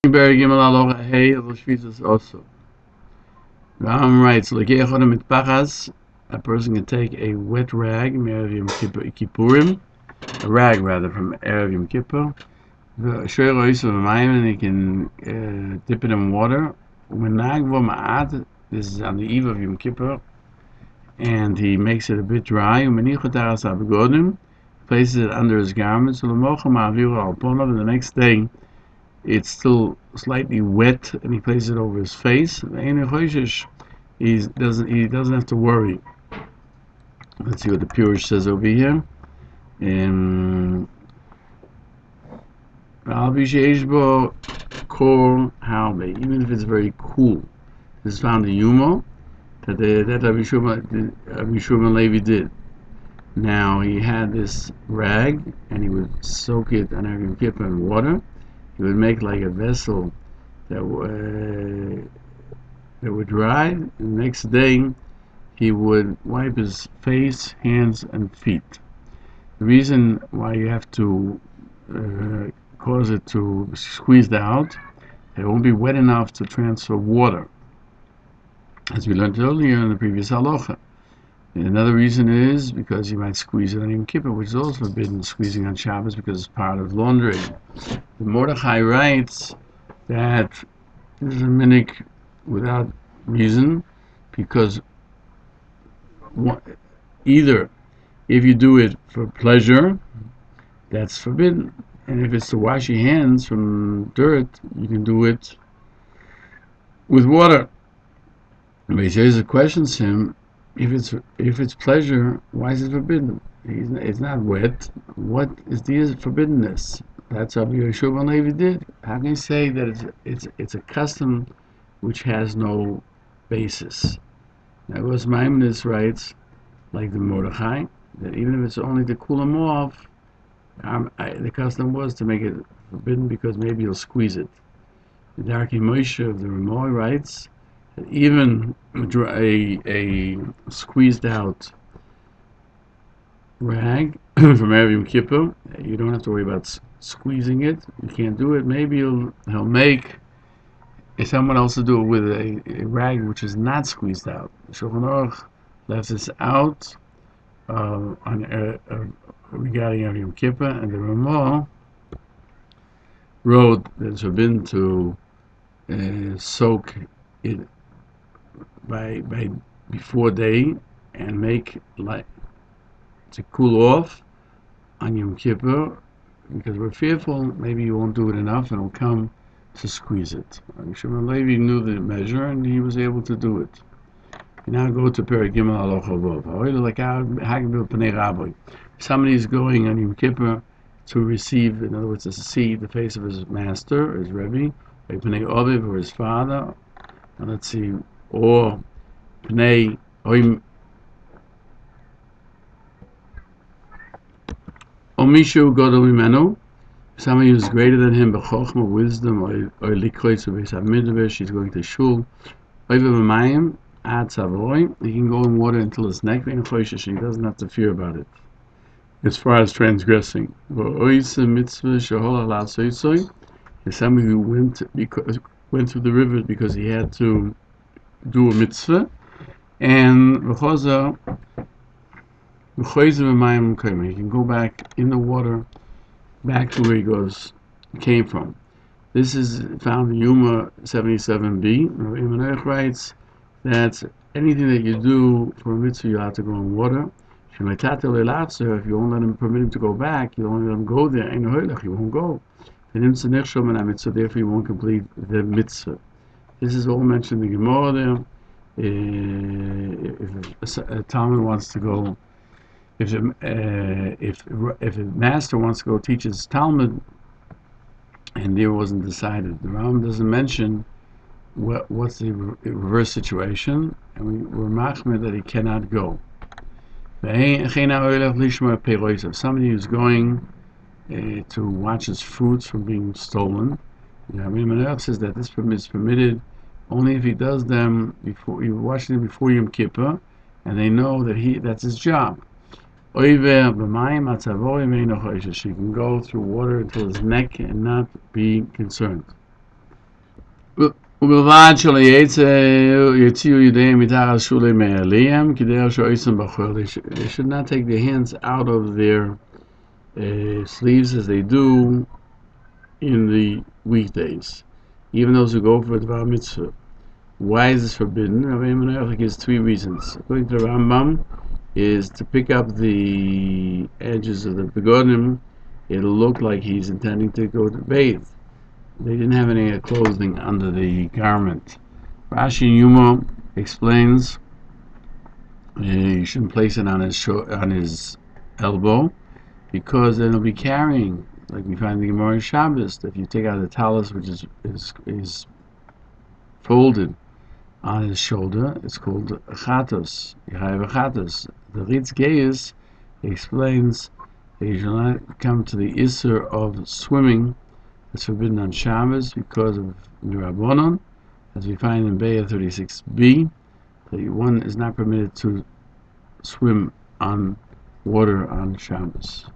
Berg Gimel Halacha Hey of Shvisas Osor. Rambam writes, a person can take a wet rag, Erev Yom Kippurim, a rag rather from Erev Yom Kippur, and he can dip it in water. This is on the eve of Yom Kippur, and he makes it a bit dry. Places it under his garments, and the next day it's still slightly wet, and he places it over his face. He doesn't have to worry. Let's see what the Peirush says over here. Even if it's very cool. This is found in Yumo that Rabbi Shimon Levi did. Now he had this rag, and he would soak it on Yom Kippur in water. He would make like a vessel that would dry. The next day, he would wipe his face, hands, and feet. The reason why you have to cause it to squeeze out, it won't be wet enough to transfer water, as we learned earlier in the previous halacha. Another reason is because you might squeeze it on Yom Kippur, which is also forbidden, squeezing on Shabbos, because it's part of laundry. The Mordechai writes that this is a minhag without reason, because either if you do it for pleasure, that's forbidden, and if it's to wash your hands from dirt, you can do it with water. But he questions him, if it's pleasure, why is it forbidden? It's not wet. What is the forbiddenness? That's what Rabbi Shimon Levi did. How can you say that it's a custom which has no basis? Now, Maimonides writes, like the Mordechai, that even if it's only to cool them off, the custom was to make it forbidden because maybe you'll squeeze it. The Darkei Moshe of the Ramah writes that even a squeezed out rag from Erev Yom Kippur, you don't have to worry about squeezing it. You can't do it. Maybe he'll make someone else to do it with a rag which is not squeezed out. Shulchan Aruch left this out regarding Erev Yom Kippur, and the Ramah wrote that it's forbidden to soak it by before day and make like to cool off on Yom Kippur, because we're fearful maybe you won't do it enough and it'll come to squeeze it. Shimon Levi knew the measure and he was able to do it. We now go to Perek Gimel Halacha Vav. Somebody is going on Yom Kippur to receive, in other words, to see the face of his master, his Rebbe, or his father, and let's see, or Pnei Omishu Gadol Mimenu, somebody who's greater than him, b'chochma, wisdom, or likroitz beis hamidrash, he's going to shul, over b'mayim, ad savoy, he can go in water until his neck, and he doesn't have to fear about it, as far as transgressing. Is somebody who went through the rivers because he had to do a mitzvah, and he can go back in the water, back to where he came from. This is found in Yuma 77b. Rabbi Menach writes that anything that you do for a mitzvah, you have to go in water. If you won't permit him to go back, you only let him go there, he won't go. Therefore you won't complete the mitzvah. This is all mentioned in the Gemara there. If a Talmud wants to go, if a master wants to go teach his Talmud, and there wasn't decided, the Rambam doesn't mention what's the reverse situation, and we're machmir that he cannot go. If somebody who's going to watch his fruits from being stolen, Menach says that this is permitted only if he does them before he watches them before Yom Kippur, and they know that that's his job. She can go through water until his neck and not be concerned. ובלבד שלא יוציאו ידיהם מתחת שולי מעליהם כדרך שעושים בחול. They should not take their hands out of their sleeves as they do in the weekdays, even those who go for the bar mitzvah. Why is this forbidden? Rabbi Menachem gives three reasons. According to the Rambam, is to pick up the edges of the begonim. It'll look like he's intending to go to bathe. They didn't have any clothing under the garment. Rashi Yuma explains you shouldn't place it on his elbow, because then he'll be carrying, like we find in the Gemara in Shabbos, that if you take out the talus which is folded on his shoulder, it's called chatos. You have a chatos. The Ritz Geis explains that you shall not come to the Isser of swimming. It's forbidden on Shabbos because of Mirabonon, as we find in Be'ah 36b, that one is not permitted to swim on water on Shabbos.